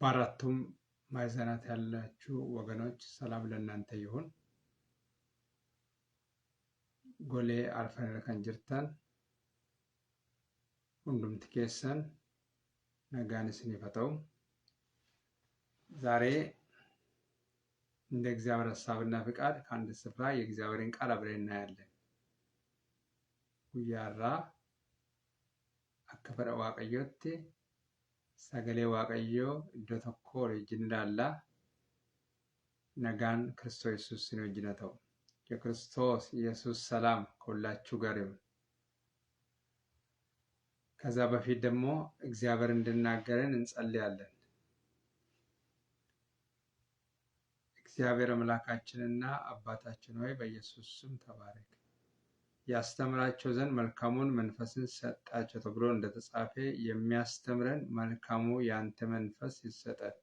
በአራቱም ማዕዘናት ያላችሁ ወገኖች ሰላም ለእናንተ ይሁን። ጎሌ አልፈን kan jirtan hundumti keessan nagaan isiniif haa ta'u። ዛሬ እንደ እግዚአብሔር ሐሳብና ፍቃድ ከአንድ ስፍራ የእግዚአብሔርን ቃል አብረን እናያለን። ጉያራ akka fedha waaqayyootti sagalee waaqayyoo iddoo tokko wajjin ilaalla። nagaan ክርስቶስ ኢየሱስን wajjin haa ta'u። የክርስቶስ ኢየሱስ ሰላም ከሁላችሁ ጋር ይሁን። ከዛ በፊት ደግሞ እግዚአብሔር እንድናገረን እንጸልያለን። እግዚአብሔር አምላካችንና አባታችን ሆይ በኢየሱስ ስም ተባረክ። ያስተምራቸው ዘንድ መልካሙን መንፈስን ሰጣቸው ተብሎ እንደተጻፈ የሚያስተምረን መልካሙ ያንተ መንፈስ ይሰጠን።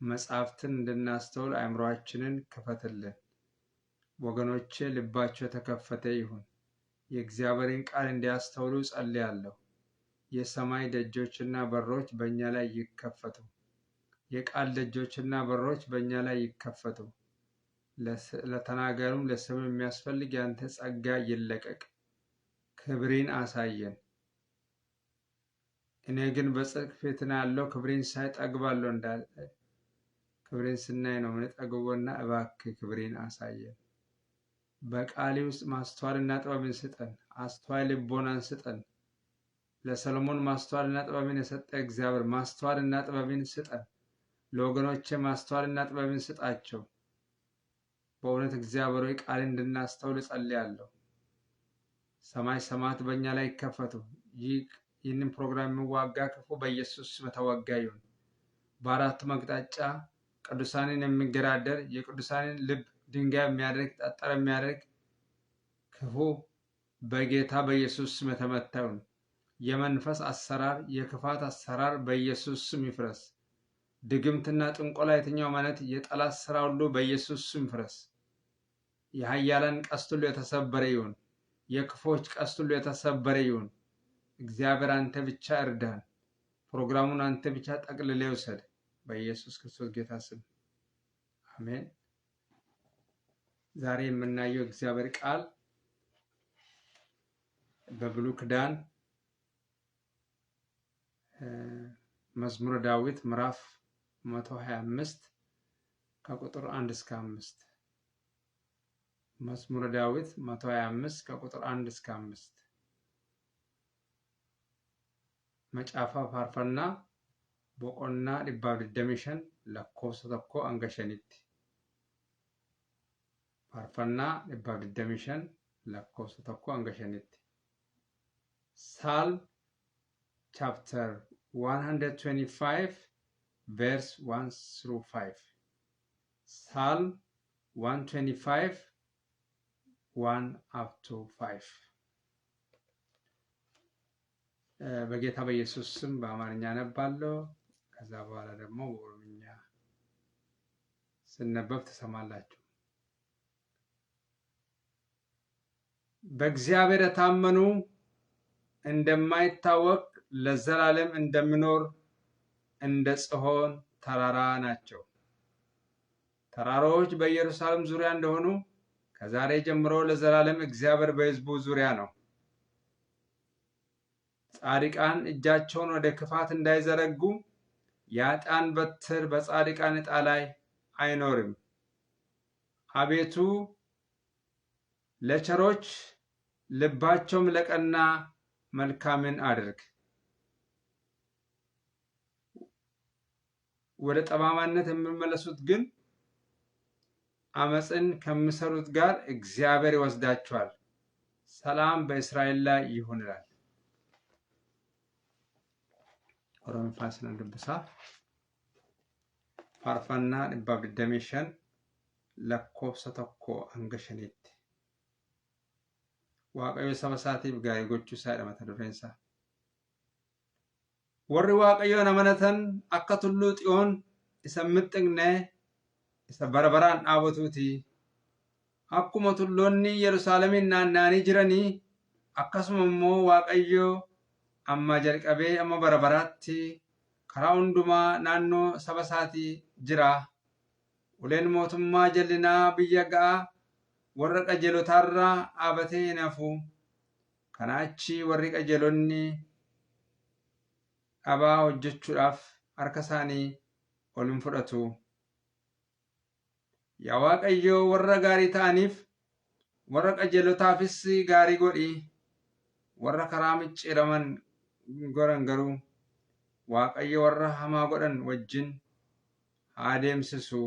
መጽሐፍትን እንድናስተውል አእምሮአችንን ክፈትልን። ወገኖቼ ልባቸው የተከፈተ ይሁን። የእግዚአብሔርን ቃል እንዲያስተውሉ ጸልያለሁ። የሰማይ ደጆችና በሮች በእኛ ላይ ይከፈቱ። የቃል ደጆችና በሮች በእኛ ላይ ይከፈቱ። ለተናገሩም ለስም የሚያስፈልግ ያንተ ጸጋ ይለቀቅ። ክብሬን አሳየን። እኔ ግን በጽድቅ ፊት ያለው ክብሬን ሳይ ጠግባለሁ እንዳለ ክብሬን ስናይ ነው የምንጠግበውና እባክህ ክብሬን አሳየን። በቃሌ ውስጥ ማስተዋልና ጥበብን ስጠን። አስተዋይ ልቦናን ስጠን። ለሰሎሞን ማስተዋልና ጥበብን የሰጠ እግዚአብሔር ማስተዋልና ጥበብን ስጠን። ለወገኖቼ ማስተዋልና ጥበብን ስጣቸው። በእውነት እግዚአብሔር ሆይ ቃል እንድናስተውል ጸልያለሁ። ሰማይ ሰማያት በእኛ ላይ ይከፈቱ። ይህንን ፕሮግራም የሚዋጋ ክፉ በኢየሱስ ስም የተወጋ ይሁን። በአራቱም አቅጣጫ ቅዱሳንን የሚገዳደር የቅዱሳንን ልብ ድንጋይ የሚያደርግ ጠጠር የሚያደርግ ክፉ በጌታ በኢየሱስ ስም የተመታ ይሁን። የመንፈስ አሰራር የክፋት አሰራር በኢየሱስ ስም ይፍረስ። ድግምትና ጥንቆላ የትኛው ማለት የጠላት ስራ ሁሉ በኢየሱስ ስም ይፍረስ። የኃያላን ቀስት ሁሉ የተሰበረ ይሁን። የክፎች ቀስት ሁሉ የተሰበረ ይሁን። እግዚአብሔር አንተ ብቻ እርዳን። ፕሮግራሙን አንተ ብቻ ጠቅልለህ ውሰድ። በኢየሱስ ክርስቶስ ጌታ ስም አሜን። ዛሬ የምናየው እግዚአብሔር ቃል በብሉይ ኪዳን መዝሙረ ዳዊት ምዕራፍ 125 ከቁጥር 1 እስከ 5። መዝሙረ ዳዊት 125 ከቁጥር 1 እስከ 5 መጫፋ ፋርፈና ቦቆና ዲባብ ደደሚሽን ለኮብሰ ተኮ አንገሸኒት ፋርፈና ዲባብ ደደሚሽን ለኮብሰ ተኮ አንገሸኒት Psalm chapter 125 verse 1 through 5. Psalm 125 1 up to 5. በጌታ በኢየሱስ ስም በአማርኛ አነባለሁ። ከዛ በኋላ ደግሞ በኦሮምኛ ስነበብ ትሰማላችሁ። በእግዚአብሔር የታመኑ እንደማይታወቅ ለዘላለም እንደሚኖር እንደ ጽዮን ተራራ ናቸው። ተራራዎች በኢየሩሳሌም ዙሪያ እንደሆኑ ከዛሬ ጀምሮ ለዘላለም እግዚአብሔር በሕዝቡ ዙሪያ ነው። ጻድቃን እጃቸውን ወደ ክፋት እንዳይዘረጉ የኃጥአን በትር በጻድቃን ዕጣ ላይ አይኖርም። አቤቱ ለቸሮች ልባቸውም ለቀና መልካምን አድርግ። ወደ ጠማማነት የሚመለሱት ግን አመፅን ከሚሰሩት ጋር እግዚአብሔር ይወስዳቸዋል። ሰላም በእስራኤል ላይ ይሁን ይላል። ኦሮምፋስን ድብሳ ፋርፋና ዲባብ ደደሜሸን ለኮብሰ ተኮ አንገሸኔት waaqayyo saba isaatiif gaarii gochuu isaa dha mata dureen isaa. Warri waaqayyoon amanatan akka tulluu xiyoon isa mixxiqne isa barabaraan dhaabatuuti. Akkuma tulloonni Yerusaalemiin naanna'anii jiranii akkasuma immoo waaqayyo amma jalqabee amma barabaraatti karaa hundumaa naannoo saba isaatii jira. Uleen mootummaa jal'inaa biyya ga'a warra qajeelotaarraa dhaabatee hin hafu. Kanaa achi warri qajeelonni dhabaa hojjechuudhaaf harka isaanii ol hin fudhatu. Yaa Waaqayyo warra gaarii ta'aniif warra qajeelotaafis gaarii godhi. Warra karaa micciiraman goran garuu Waaqayyo warra hamaa godhan wajjin haa deemsisu.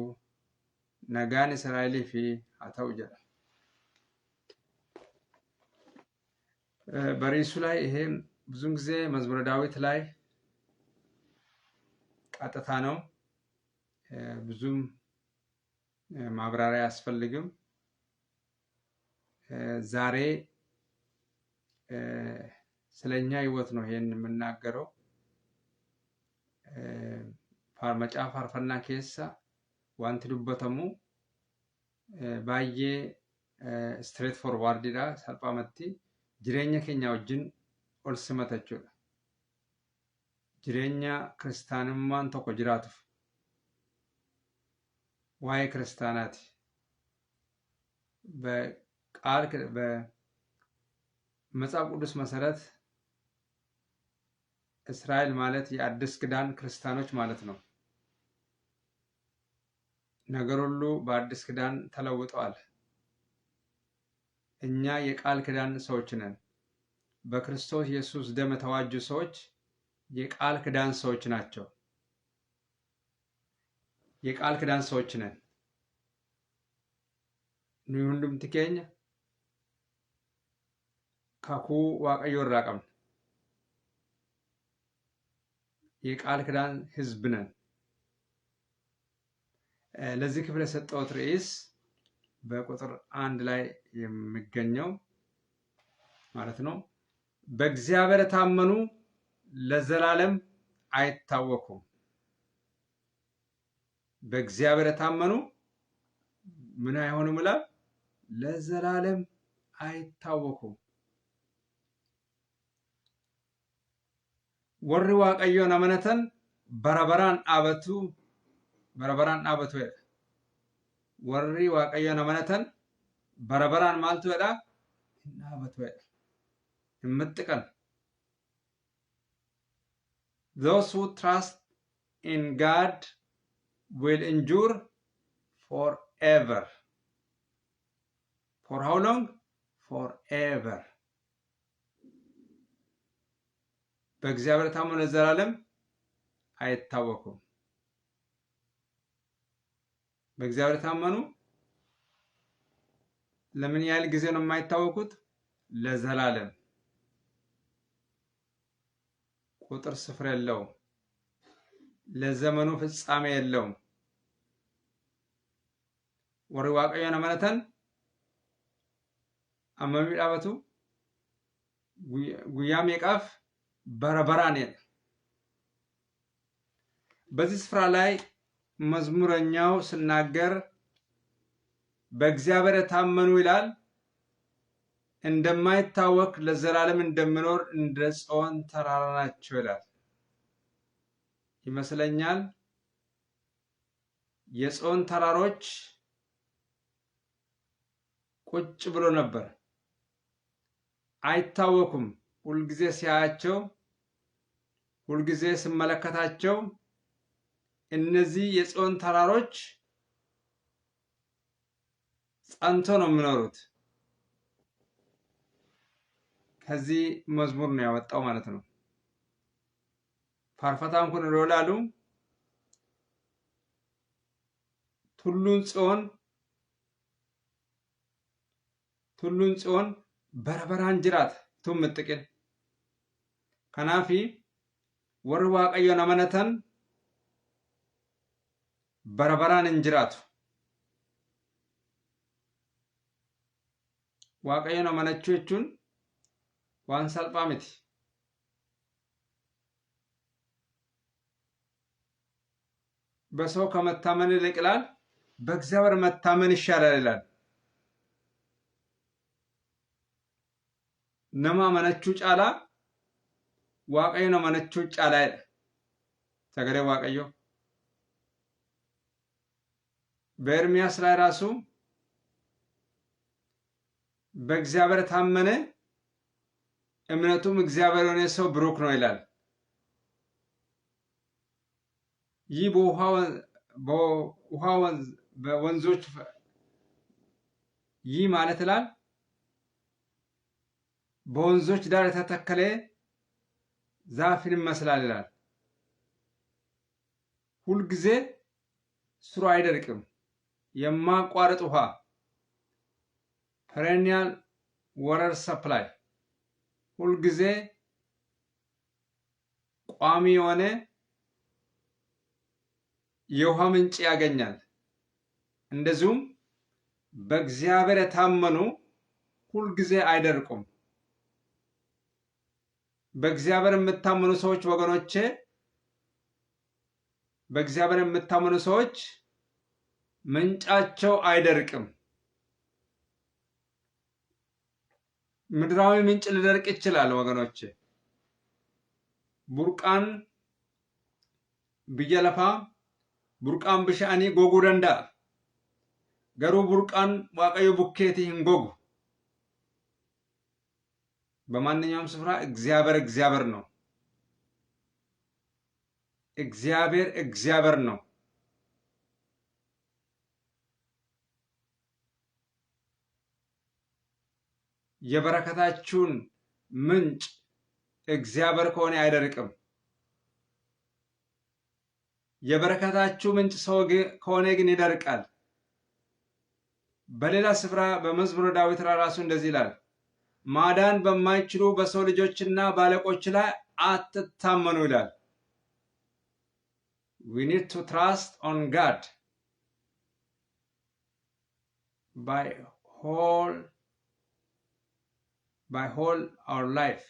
Nagaan Israa'eliif haa ta'u jedha። በርዕሱ ላይ ይሄ ብዙን ጊዜ መዝሙረ ዳዊት ላይ ቀጥታ ነው። ብዙም ማብራሪያ አያስፈልግም። ዛሬ ስለኛ ህይወት ነው ይሄን የምናገረው። መጽሐፈ ፋርፈና ኬሳ ዋንቲ ዱበተሙ ባዬ ስትሬት ፎርዋርድ ዳ ሰልጳመቲ jireenya keenya wajjin ol simata jechuudha. Jireenya kiristaanummaan tokko jiraatuuf waa'ee kiristaanaati. በመጽሐፍ ቅዱስ መሰረት እስራኤል ማለት የአዲስ ኪዳን ክርስቲያኖች ማለት ነው። ነገር ሁሉ በአዲስ ኪዳን ተለውጠዋል። እኛ የቃል ኪዳን ሰዎች ነን። በክርስቶስ ኢየሱስ ደም የተዋጁ ሰዎች የቃል ኪዳን ሰዎች ናቸው። የቃል ኪዳን ሰዎች ነን። ሁንዱም ትኬኛ ካኩ waaqayዮ ራቀም የቃል ኪዳን ህዝብ ነን። ለዚህ ክፍል የሰጠሁት ርዕስ በቁጥር 1 ላይ የሚገኘው ማለት ነው። በእግዚአብሔር የታመኑ ለዘላለም አይታወኩም። በእግዚአብሔር የታመኑ ምን አይሆኑም ይላል? ለዘላለም አይታወኩም። ወሪ waaqayዮን አመነተን በረበራን አበቱ warri waaqayyoon amanatan barabaraan maaltu jedha? Hin dhaabatu jedha. Hin mixxiqan. Those who trust in God will endure forever. For how long? Forever. በእግዚአብሔር ታመኑ ለዘላለም አይታወኩም። በእግዚአብሔር ታመኑ ለምን ያህል ጊዜ ነው የማይታወቁት? ለዘላለም። ቁጥር ስፍር የለውም። ለዘመኑ ፍጻሜ የለውም። ወሪ waaqayዮን አመነተን አመሚ ዳበቱ ጉያም የቃፍ በረበራን። በዚህ ስፍራ ላይ መዝሙረኛው ሲናገር በእግዚአብሔር የታመኑ ይላል እንደማይታወቅ ለዘላለም እንደሚኖር እንደ ጽዮን ተራራ ናቸው ይላል። ይመስለኛል የጽዮን ተራሮች ቁጭ ብሎ ነበር። አይታወቁም። ሁልጊዜ ሲያያቸው፣ ሁልጊዜ ሲመለከታቸው እነዚህ የጽዮን ተራሮች ጸንቶ ነው የሚኖሩት። ከዚህ መዝሙር ነው ያወጣው ማለት ነው። ፋርፈታን ኩን ሮላሉ ቱሉን ጽዮን በረበራን ጅራት ቱም ምጥቅን ከናፊ ወር waaqayዮን አመነተን በረበራን እንጅራቱ waaqayዮን አመነችው እቹን ዋን ሰልጳምቲ በሰው ከመታመን ይልቃል በእግዚአብሔር መታመን ይሻላል ይላል። ነማ አመነችው ጫላ waaqayዮን አመነችው ጫላ ሰገሌ ዋቀዮ በኤርምያስ ላይ ራሱ በእግዚአብሔር ታመነ እምነቱም እግዚአብሔር የሆነ ሰው ብሩክ ነው ይላል። ይህ በወንዞች ይህ ማለት ይላል በወንዞች ዳር የተተከለ ዛፍን ይመስላል ይላል። ሁልጊዜ ስሩ አይደርቅም። የማቋረጥ ውሃ perennial water supply ሁልጊዜ ቋሚ የሆነ የውሃ ምንጭ ያገኛል። እንደዚሁም በእግዚአብሔር የታመኑ ሁልጊዜ አይደርቁም። በእግዚአብሔር የምታመኑ ሰዎች ወገኖቼ፣ በእግዚአብሔር የምታመኑ ሰዎች ምንጫቸው አይደርቅም። ምድራዊ ምንጭ ሊደርቅ ይችላል ወገኖቼ። ቡርቃን ብየለፋ ቡርቃን ብሻኒ ጎጉ ደንዳ ገሩ ቡርቃን ዋቀዩ ቡኬቲ ህንጎጉ። በማንኛውም ስፍራ እግዚአብሔር ነው። እግዚአብሔር ነው። የበረከታችሁን ምንጭ እግዚአብሔር ከሆነ አይደርቅም። የበረከታችሁ ምንጭ ሰው ከሆነ ግን ይደርቃል። በሌላ ስፍራ በመዝሙረ ዳዊት ራሱ እንደዚህ ይላል፣ ማዳን በማይችሉ በሰው ልጆችና ባለቆች ላይ አትታመኑ ይላል። we need to trust on God by whole our life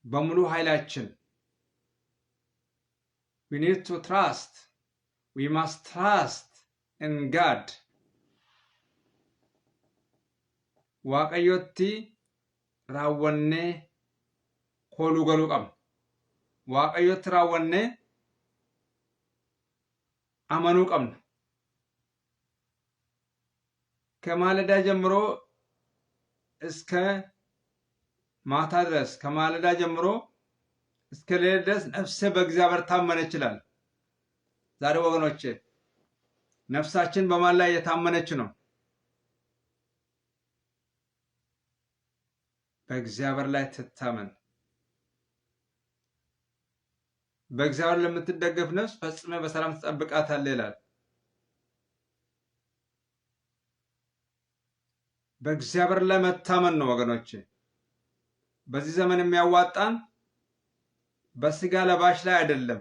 በሙሉ ኃይላችን we need to trust, we must trust in God. waaqayyotti raawwanne kooluu galuu qabna. waaqayyotti raawwanne amanuu qabna. ከማለዳ ጀምሮ እስከ ማታ ድረስ ከማለዳ ጀምሮ እስከ ሌሊት ድረስ ነፍሴ በእግዚአብሔር ታመነች ይላል። ዛሬ ወገኖቼ ነፍሳችን በማን ላይ የታመነች ነው? በእግዚአብሔር ላይ ትታመን። በእግዚአብሔር ለምትደገፍ ነፍስ ፈጽመ በሰላም ትጠብቃታለህ ይላል። በእግዚአብሔር ላይ መታመን ነው ወገኖቼ። በዚህ ዘመን የሚያዋጣን በስጋ ለባሽ ላይ አይደለም፣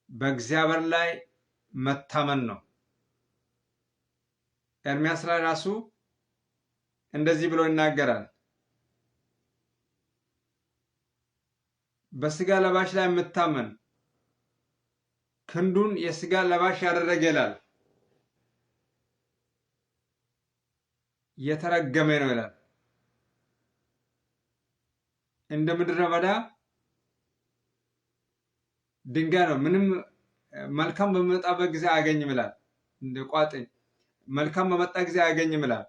በእግዚአብሔር ላይ መታመን ነው። ኤርምያስ ላይ ራሱ እንደዚህ ብሎ ይናገራል። በስጋ ለባሽ ላይ የምታመን ክንዱን የስጋ ለባሽ ያደረገ ይላል የተረገመ ነው ይላል። እንደ ምድረ በዳ ድንጋይ ነው። ምንም መልካም በመጣበት ጊዜ አያገኝም ይላል። እንደ ቋጥኝ መልካም በመጣ ጊዜ አያገኝም ይላል።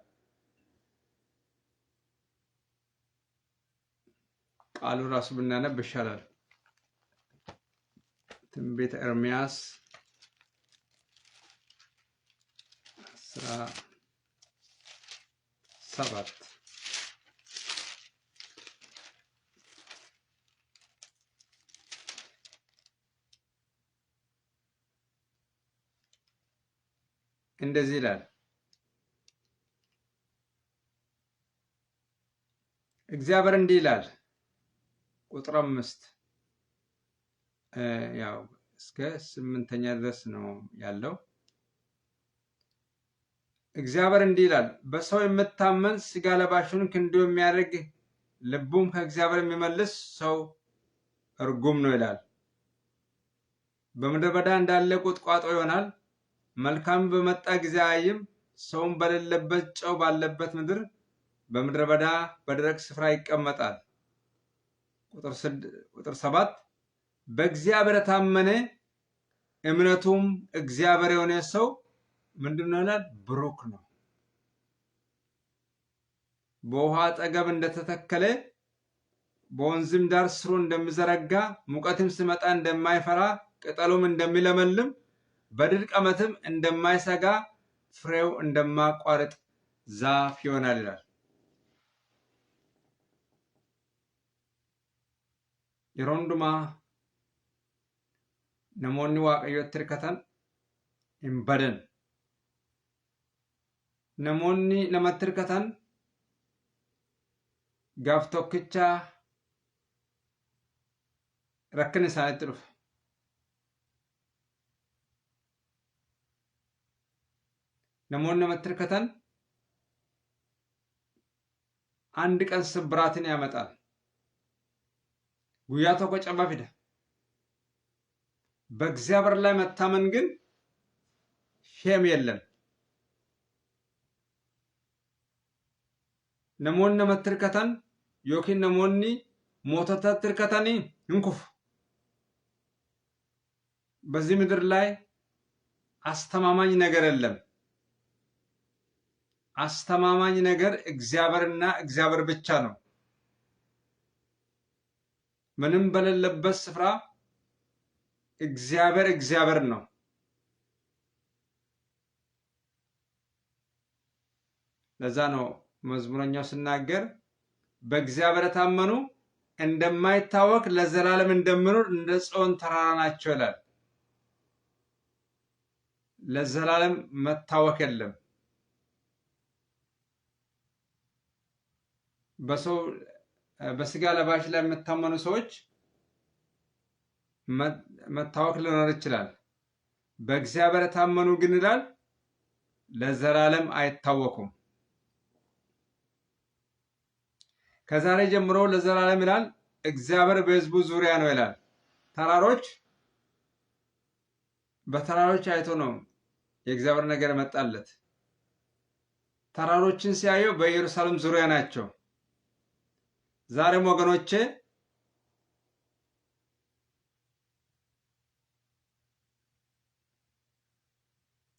ቃሉ ራሱ ብናነብ ይሻላል። ትንቢተ ኤርምያስ 17 እንደዚህ ይላል። እግዚአብሔር እንዲህ ይላል ቁጥር 5 ያው እስከ 8ኛ ድረስ ነው ያለው። እግዚአብሔር እንዲህ ይላል፣ በሰው የምታመን ስጋ ለባሹን ክንዱ የሚያደርግ ልቡም ከእግዚአብሔር የሚመልስ ሰው እርጉም ነው ይላል። በምድረ በዳ እንዳለ ቁጥቋጦ ይሆናል። መልካም በመጣ ጊዜ አይም ሰውም በሌለበት ጨው ባለበት ምድር በምድረ በዳ በደረቅ ስፍራ ይቀመጣል። ቁጥር 7 በእግዚአብሔር ታመነ እምነቱም እግዚአብሔር የሆነ ሰው ምንድነው ይላል? ብሩክ ነው። በውሃ አጠገብ እንደተተከለ በወንዝም ዳር ስሩ እንደሚዘረጋ ሙቀትም ሲመጣ እንደማይፈራ ቅጠሉም እንደሚለመልም በድርቅ ዓመትም እንደማይሰጋ ፍሬው እንደማያቋርጥ ዛፍ ይሆናል ይላል። የሮንዱማ namoonni waaqayyotti hirkatan hin badan. Namoonni namatti hirkatan gaaf tokkicha rakkin isaanitti dhufa. Namoonni namatti hirkatan አንድ ቀን ስብራትን ያመጣል። ጉያ tokko caba fida. በእግዚአብሔር ላይ መታመን ግን ሸም የለም። namoonni namatti hirkatan yookiin namoonni moototatti hirkatanii hin kufu. በዚህ ምድር ላይ አስተማማኝ ነገር የለም። አስተማማኝ ነገር እግዚአብሔርና እግዚአብሔር ብቻ ነው። ምንም በሌለበት ስፍራ እግዚአብሔር ነው። ለዛ ነው መዝሙረኛው ሲናገር በእግዚአብሔር ታመኑ እንደማይታወቅ ለዘላለም እንደሚኖር እንደ ጽዮን ተራራ ናቸው ይላል። ለዘላለም መታወቅ የለም። በስጋ ለባሽ ላይ የምታመኑ ሰዎች መታወቅ ሊኖር ይችላል። በእግዚአብሔር ታመኑ ግን ይላል ለዘላለም አይታወቁም። ከዛሬ ጀምሮ ለዘላለም ይላል እግዚአብሔር በሕዝቡ ዙሪያ ነው ይላል። በተራሮች አይቶ ነው የእግዚአብሔር ነገር መጣለት። ተራሮችን ሲያዩ በኢየሩሳሌም ዙሪያ ናቸው። ዛሬም ወገኖቼ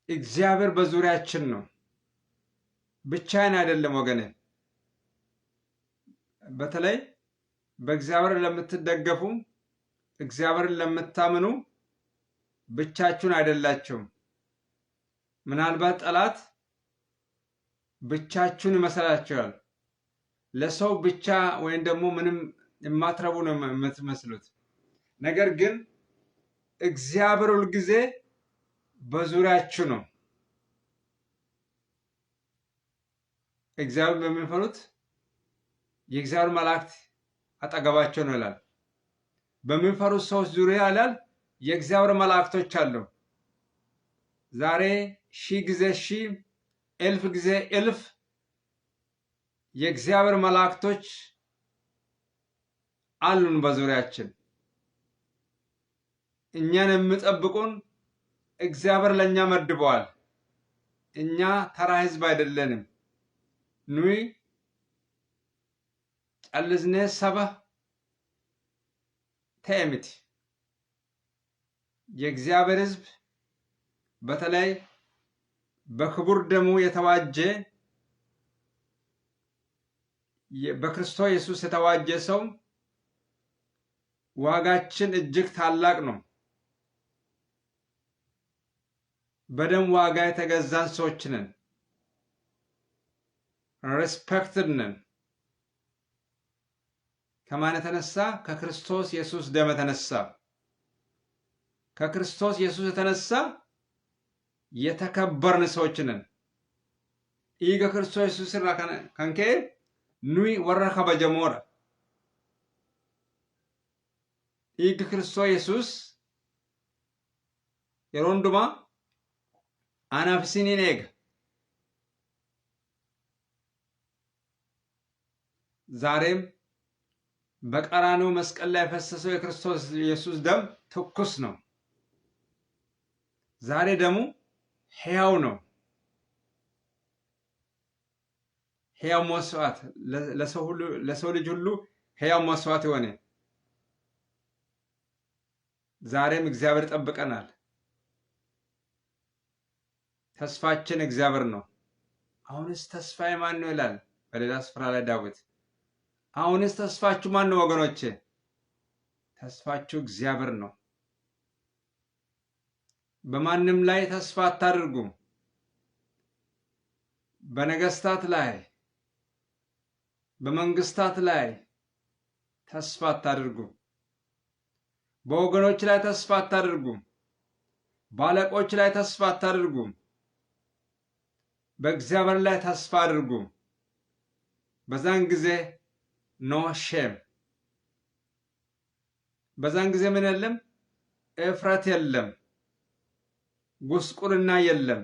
እግዚአብሔር በዙሪያችን ነው። ብቻዬን አይደለም ወገኔ። በተለይ በእግዚአብሔር ለምትደገፉ እግዚአብሔርን ለምታምኑ ብቻችሁን አይደላችሁም። ምናልባት ጠላት ብቻችሁን ይመስላችኋል። ለሰው ብቻ ወይም ደግሞ ምንም የማትረቡ ነው የምትመስሉት። ነገር ግን እግዚአብሔር ሁልጊዜ በዙሪያችሁ ነው። እግዚአብሔር በሚፈሩት የእግዚአብሔር መላእክት አጠገባቸው ነው ይላል። በሚፈሩት ሰዎች ዙሪያ ይላል የእግዚአብሔር መላእክቶች አሉ። ዛሬ 1000 ጊዜ 1000 1000 ጊዜ 1000 የእግዚአብሔር መላእክቶች አሉን በዙሪያችን። እኛን የሚጠብቁን እግዚአብሔር ለኛ መድበዋል። እኛ ተራ ህዝብ አይደለንም። ኑይ ጨልዝኔ ሰባ ተምት የእግዚአብሔር ህዝብ በተለይ በክቡር ደሙ የተዋጀ በክርስቶስ ኢየሱስ የተዋጀ ሰው ዋጋችን እጅግ ታላቅ ነው። በደም ዋጋ የተገዛን ሰዎች ነን። ሪስፔክትድ ነን። ከማን የተነሳ? ከክርስቶስ ኢየሱስ ደም የተነሳ። ከክርስቶስ ኢየሱስ የተነሳ የተከበርን ሰዎች ነን። ኢገ ክርስቶስ ኢየሱስ ራ ከንከ ኑይ ወራ ከበጀሞራ ኢገ ክርስቶስ ኢየሱስ የሮንዱማ አናፍሲኒ ነግ ዛሬም በቀራንዮ መስቀል ላይ የፈሰሰው የክርስቶስ ኢየሱስ ደም ትኩስ ነው። ዛሬ ደሙ ሕያው ነው። ሕያው መስዋዕት ለሰው ልጅ ሁሉ ሕያው መስዋዕት የሆነ ዛሬም እግዚአብሔር ጠብቀናል። ተስፋችን እግዚአብሔር ነው። አሁንስ ተስፋዬ ማን ነው ይላል በሌላ ስፍራ ላይ ዳዊት። አሁንስ ተስፋችሁ ማን ነው ወገኖቼ? ተስፋችሁ እግዚአብሔር ነው። በማንም ላይ ተስፋ አታድርጉ። በነገስታት ላይ በመንግስታት ላይ ተስፋ አታድርጉ። በወገኖች ላይ ተስፋ አታድርጉ። ባለቆች ላይ ተስፋ አታድርጉ። በእግዚአብሔር ላይ ተስፋ አድርጉ። በዛን ጊዜ ኖ ሼም፣ በዛን ጊዜ ምን የለም? እፍረት የለም፣ ጉስቁልና የለም።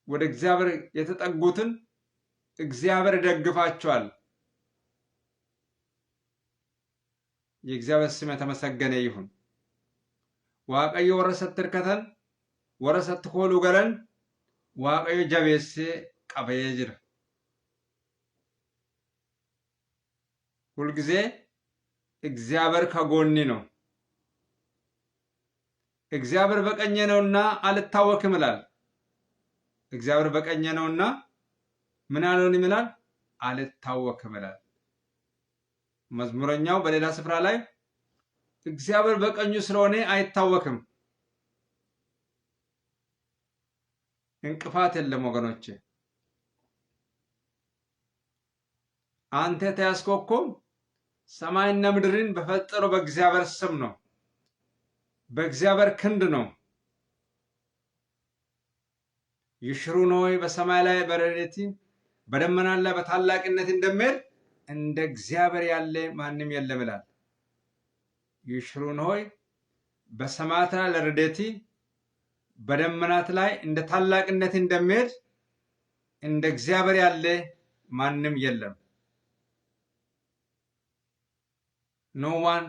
ወደ እግዚአብሔር የተጠጉትን እግዚአብሔር ይደግፋቸዋል። የእግዚአብሔር ስም የተመሰገነ ይሁን። ዋቀዮ ወረሰትር ከተን ወረሰት ኮሉ ገለን ዋቀዮ ጀቤሴ ቀበየ ጅራ። ሁልጊዜ እግዚአብሔር ከጎኒ ነው። እግዚአብሔር በቀኜ ነውና አልታወክም ይላል። እግዚአብሔር በቀኜ ነውና ምን አለውን ይላል? አልታወክም ይላል። መዝሙረኛው በሌላ ስፍራ ላይ እግዚአብሔር በቀኙ ስለሆነ አይታወክም። እንቅፋት የለም ወገኖቼ። አንተ ተያዝከው እኮ ሰማይና ምድርን በፈጠረው በእግዚአብሔር ስም ነው፣ በእግዚአብሔር ክንድ ነው። ይሽሩን ሆይ በሰማይ ላይ በረድኤት በደመና ላይ በታላቅነት እንደሚሄድ እንደ እግዚአብሔር ያለ ማንም የለም ይላል። ይሽሩን ሆይ በሰማያት ላይ ለረድኤት በደመናት ላይ እንደ ታላቅነት እንደሚሄድ እንደ እግዚአብሔር ያለ ማንም የለም። No one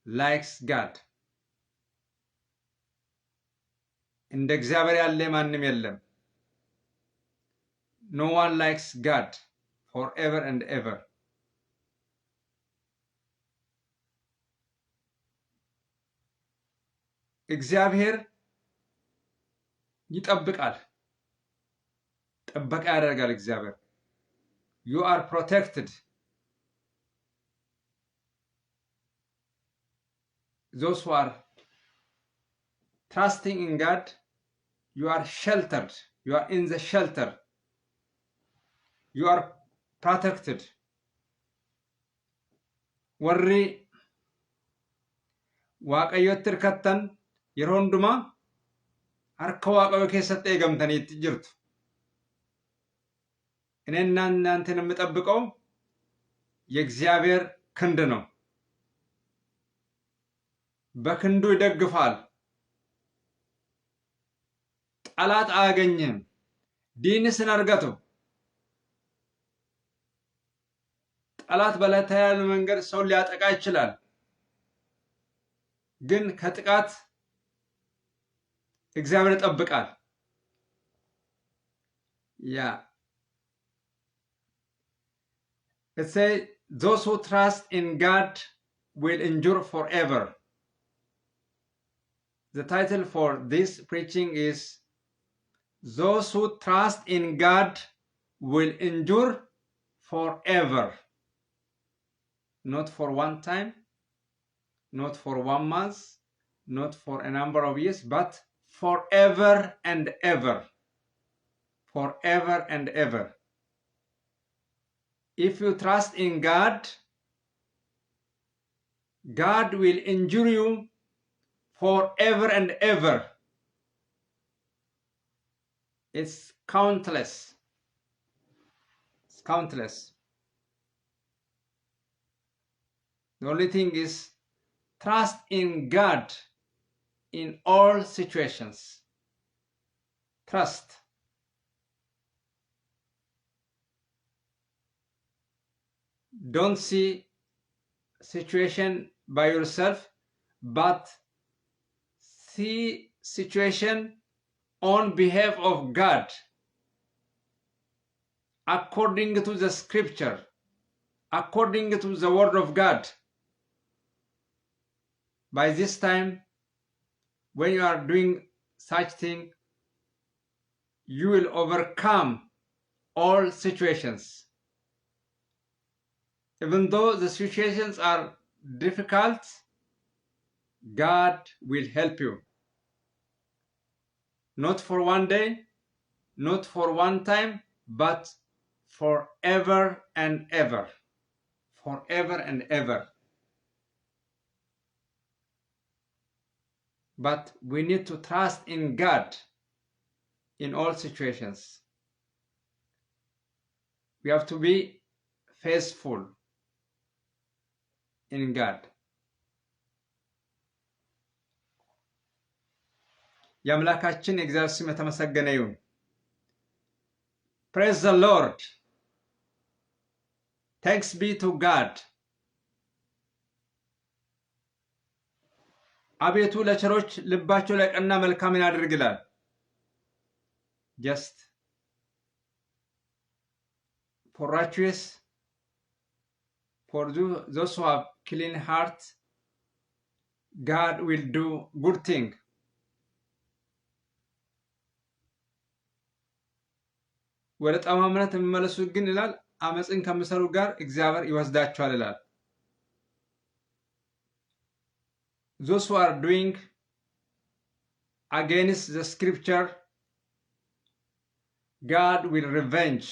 likes God. እንደ እግዚአብሔር ያለ ማንም የለም። No one likes God forever and ever. እግዚአብሔር ይጠብቃል። ጥበቃ ያደርጋል እግዚአብሔር። You are protected. Those who are trusting in God, you are sheltered. You are in the shelter. You are protected. Warri waaqayyotti hirkattan yeroo hundumaa harka waaqayyoo keessatti eegamtaniitti jirtu. እኔና እናንተን የምጠብቀው የእግዚአብሔር ክንድ ነው። በክንዱ ይደግፋል። ጠላት አያገኝም። ዲንስን አርገቱ ጠላት በለተያለ መንገድ ሰው ሊያጠቃ ይችላል። ግን ከጥቃት እግዚአብሔር ይጠብቃል። It says those who trust in God will endure forever. The title for this preaching is Those who trust in God will endure forever. Not for one time, not for 1 month, not for a number of years, but forever and ever. Forever and ever. If you trust in God, God will endure you forever and ever. It's countless. It's countless. The only thing is trust in God in all situations. Trust. Don't see situation by yourself, but see situation on behalf of God, according to the scripture, according to the word of God. by this time, when you are doing such thing, you will overcome all situations. Even though the situations are difficult, God will help you. Not for one day, not for one time, but forever and ever. Forever and ever. But we need to trust in God in all situations. We have to be faithful in God. የአምላካችን የእግዚአብሔር ስም የተመሰገነ ይሁን። Praise the Lord. Thanks be to God. አቤቱ ለቸሮች ልባቸው ለቀና መልካምን ያድርግ ይላል። Just for righteous, for those who have clean heart, God will do good thing. ወደ ጠማምነት የሚመለሱ ግን ይላል አመፅን ከሚሰሩ ጋር እግዚአብሔር ይወስዳቸዋል ይላል። Those who are doing against the scripture, God will revenge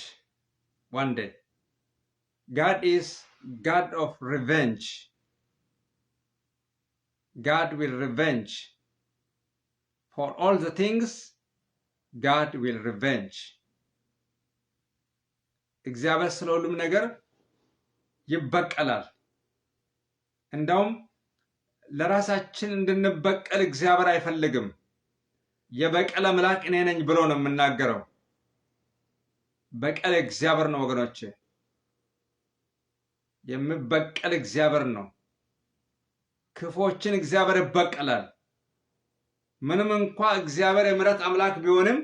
one day. God is God of revenge. God will revenge. For all the things, God will revenge. እግዚአብሔር ስለ ሁሉም ነገር ይበቀላል። እንደውም ለራሳችን እንድንበቀል እግዚአብሔር አይፈልግም። የበቀል አምላክ እኔ ነኝ ብሎ ነው የምናገረው። በቀል እግዚአብሔር ነው ወገኖቼ። የሚበቀል እግዚአብሔር ነው። ክፎችን እግዚአብሔር ይበቀላል። ምንም እንኳ እግዚአብሔር የምሕረት አምላክ ቢሆንም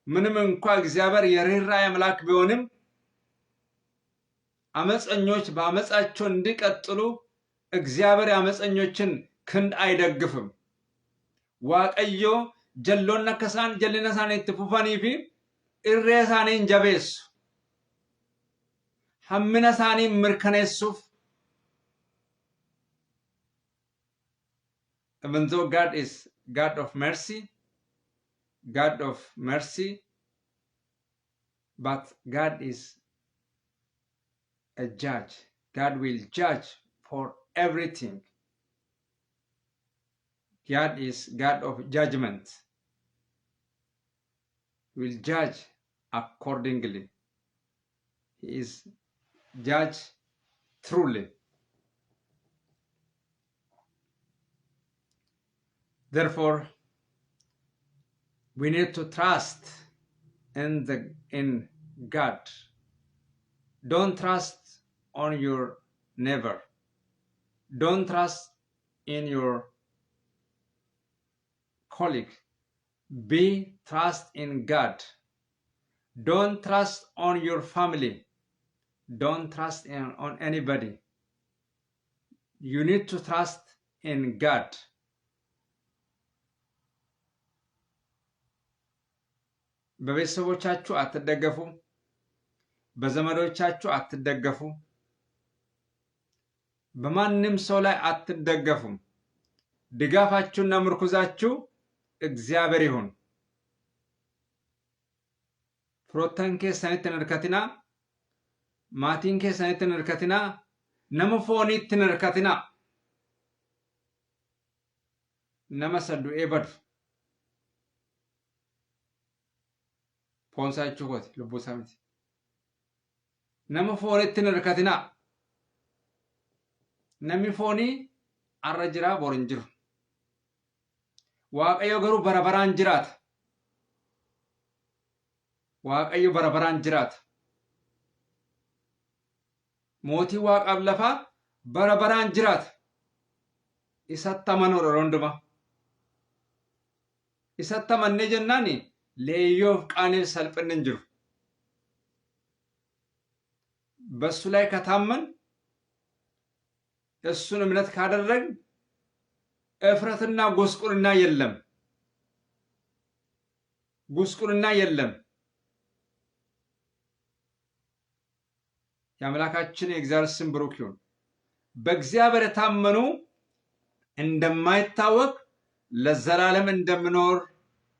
ምንም እንኳ እግዚአብሔር የርህራሄ አምላክ ቢሆንም አመፀኞች በአመፃቸው እንዲቀጥሉ እግዚአብሔር አመፀኞችን ክንድ አይደግፍም። ዋቀዮ ጀሎና ከሳን ጀልነሳን ኢትፉፋኒፊ ኢሬሳኔን ጀቤሱ ሐምነሳኒ ምርከኔሱፍ Even though God is God of mercy, but God is a judge. God will judge for everything. God is God of judgment. He will judge accordingly. He is judge truly. Therefore, we need to trust in God. Don't trust on your neighbor. Don't trust in your colleague. Be trust in God. Don't trust on your family. Don't trust on anybody. You need to trust in God. በቤተሰቦቻችሁ አትደገፉ። በዘመዶቻችሁ አትደገፉ። በማንም ሰው ላይ አትደገፉም። ድጋፋችሁና ምርኩዛችሁ እግዚአብሔር ይሁን። ፍሮተን keessanitti nirkatina, maatiin keessanitti nirkatina, nama fooniitti nirkatina. nama saddu eebadu. Foonsaachuu kooti lubbuu isaa miti. Nama foonitti nirkatina. Namni foonii arra jiraa bor hin jiru. Waaqayyo garuu bara baraan jiraata. Waaqayyo bara baraan jiraata. Mootii waaqaaf lafaa bara baraan jiraata. Isatti amanuudha hunduma. Isatti amannee jennaani leeyyoof qaaniif salphinni hin jiru. በሱ ላይ ከታመን እሱን እምነት ካደረግን እፍረትና ጉስቁልና የለም። ጉስቁልና የለም። የአምላካችን የእግዚአብሔር ስም ብሩክ ይሁን። በእግዚአብሔር የታመኑ እንደማይታወቅ ለዘላለም እንደምኖር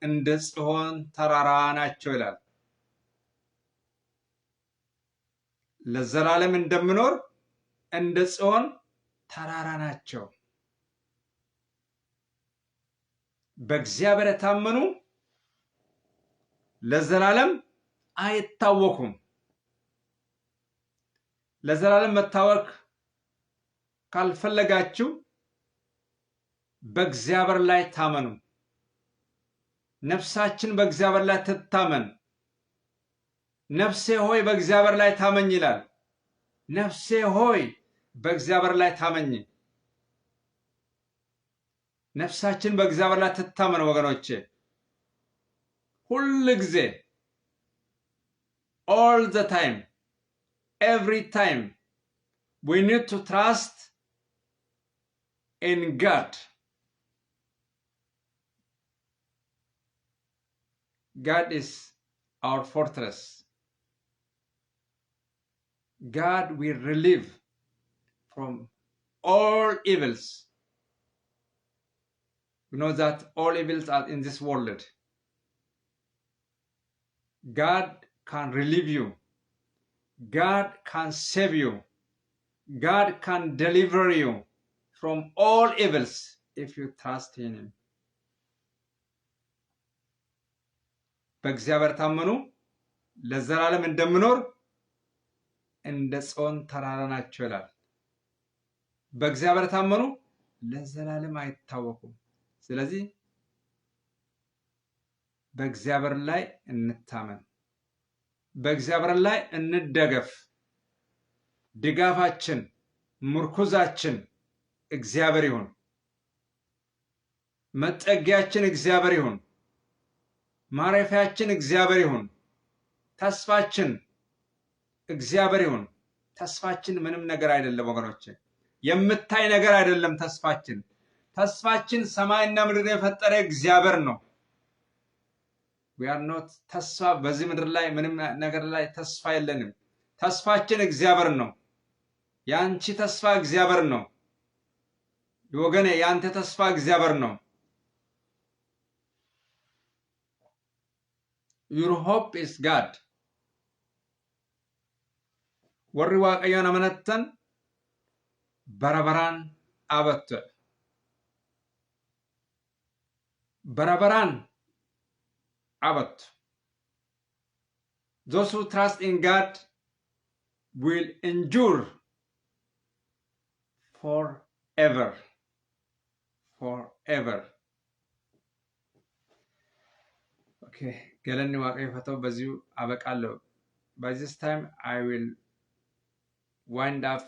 እንደ ጽዮን ተራራ ናቸው ይላል። ለዘላለም እንደምኖር እንደ ጽዮን ተራራ ናቸው። በእግዚአብሔር የታመኑ ለዘላለም አይታወኩም። ለዘላለም መታወቅ ካልፈለጋችሁ በእግዚአብሔር ላይ ታመኑ። ነፍሳችን በእግዚአብሔር ላይ ትታመን። ነፍሴ ሆይ በእግዚአብሔር ላይ ታመኝ ይላል። ነፍሴ ሆይ በእግዚአብሔር ላይ ታመኝ። ነፍሳችን በእግዚአብሔር ላይ ትታመን ወገኖቼ። ሁል ጊዜ all the time, every time we need to trust in God. God is our fortress. God will relieve from all evils. We know that all evils are in this world. God can relieve you. God can save you. God can deliver you from all evils if you trust in Him. በእግዚአብሔር ታመኑ ለዘላለም እንደምኖር እንደ ጽዮን ተራራ ናቸው ይላል። በእግዚአብሔር ታመኑ ለዘላለም አይታወቁም። ስለዚህ በእግዚአብሔር ላይ እንታመን። በእግዚአብሔር ላይ እንደገፍ። ድጋፋችን ምርኩዛችን እግዚአብሔር ይሁን። መጠጊያችን እግዚአብሔር ይሁን። ማረፊያችን እግዚአብሔር ይሁን። ተስፋችን እግዚአብሔር ይሁን። ተስፋችን ምንም ነገር አይደለም ወገኖቼ፣ የምታይ ነገር አይደለም ተስፋችን። ተስፋችን ሰማይና ምድር የፈጠረ እግዚአብሔር ነው። we are not ተስፋ በዚህ ምድር ላይ ምንም ነገር ላይ ተስፋ የለንም። ተስፋችን እግዚአብሔር ነው። ያንቺ ተስፋ እግዚአብሔር ነው። ወገኔ ያንተ ተስፋ እግዚአብሔር ነው። your hope is God. warri waaqayyoon amanattan barabaraan abattu. barabaraan abattu. Those who trust in God will endure forever. Forever. Okay. ገለኒ ዋቀፈተው በዚሁ አበቃለሁ። By this time I will wind up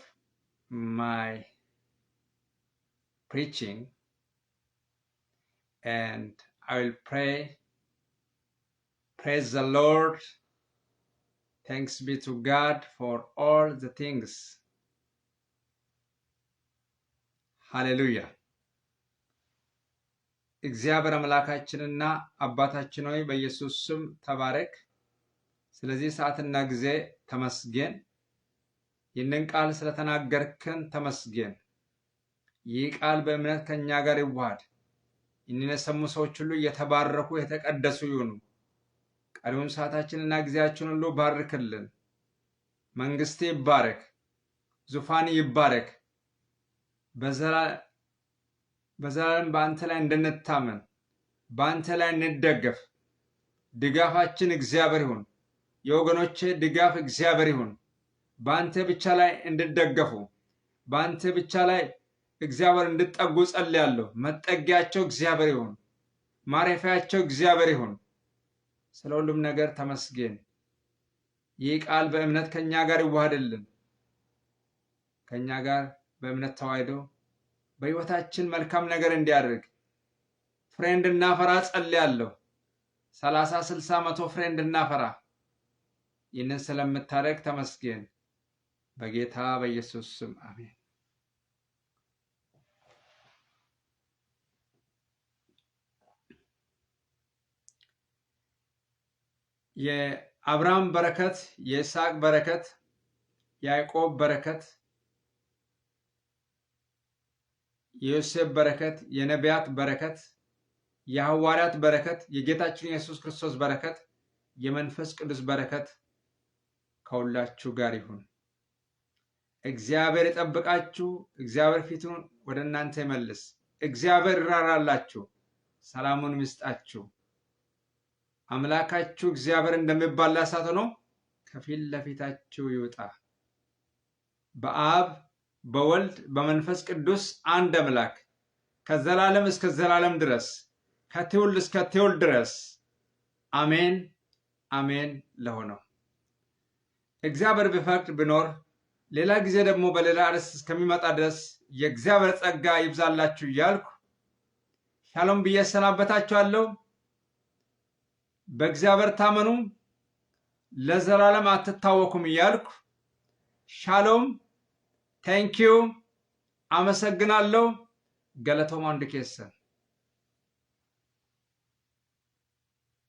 my preaching and I will pray. Praise the Lord. Thanks be to God for all the things. Hallelujah. እግዚአብሔር አምላካችንና አባታችን ሆይ በኢየሱስ ስም ተባረክ። ስለዚህ ሰዓትና ጊዜ ተመስገን። ይህንን ቃል ስለተናገርከን ተመስገን። ይህ ቃል በእምነት ከኛ ጋር ይዋሃድ። ይህንን የሰሙ ሰዎች ሁሉ የተባረኩ የተቀደሱ ይሁኑ። ቀሪውን ሰዓታችንና ጊዜያችንን ሁሉ ባርክልን። መንግስት ይባረክ፣ ዙፋን ይባረክ። በዘላለም በአንተ ላይ እንድንታመን በአንተ ላይ እንደገፍ። ድጋፋችን እግዚአብሔር ይሁን። የወገኖቼ ድጋፍ እግዚአብሔር ይሁን። በአንተ ብቻ ላይ እንድደገፉ በአንተ ብቻ ላይ እግዚአብሔር እንድጠጉ ጸልያለሁ። መጠጊያቸው እግዚአብሔር ይሁን። ማረፊያቸው እግዚአብሔር ይሁን። ስለ ሁሉም ነገር ተመስገን። ይህ ቃል በእምነት ከኛ ጋር ይዋሃድልን። ከኛ ጋር በእምነት ተዋህዶ በሕይወታችን መልካም ነገር እንዲያደርግ ፍሬ እንድናፈራ ጸልያለሁ። 30፣ 60፣ 100 ፍሬ እንድናፈራ ይህንን ስለምታደርግ ተመስገን። በጌታ በኢየሱስ ስም አሜን። የአብርሃም በረከት፣ የይስሐቅ በረከት፣ የያዕቆብ በረከት፣ የዮሴፍ በረከት፣ የነቢያት በረከት፣ የሐዋርያት በረከት፣ የጌታችን የኢየሱስ ክርስቶስ በረከት፣ የመንፈስ ቅዱስ በረከት ከሁላችሁ ጋር ይሁን። እግዚአብሔር ይጠብቃችሁ። እግዚአብሔር ፊቱን ወደ እናንተ ይመልስ። እግዚአብሔር ይራራላችሁ፣ ሰላሙን ይስጣችሁ። አምላካችሁ እግዚአብሔር እንደሚባላ እሳት ሆኖ ከፊት ለፊታችሁ ይውጣ። በአብ በወልድ በመንፈስ ቅዱስ አንድ አምላክ ከዘላለም እስከ ዘላለም ድረስ ከትውልድ እስከ ትውልድ ድረስ አሜን አሜን ለሆነው እግዚአብሔር ቢፈቅድ ቢኖር ሌላ ጊዜ ደግሞ በሌላ ርዕስ እስከሚመጣ ድረስ የእግዚአብሔር ጸጋ ይብዛላችሁ እያልኩ ሻሎም ብዬ ሰናበታችኋለሁ። በእግዚአብሔር ታመኑ፣ ለዘላለም አትታወኩም እያልኩ ሻሎም፣ ታንኪዩ፣ አመሰግናለሁ። ገለቶማ እንድኬሰን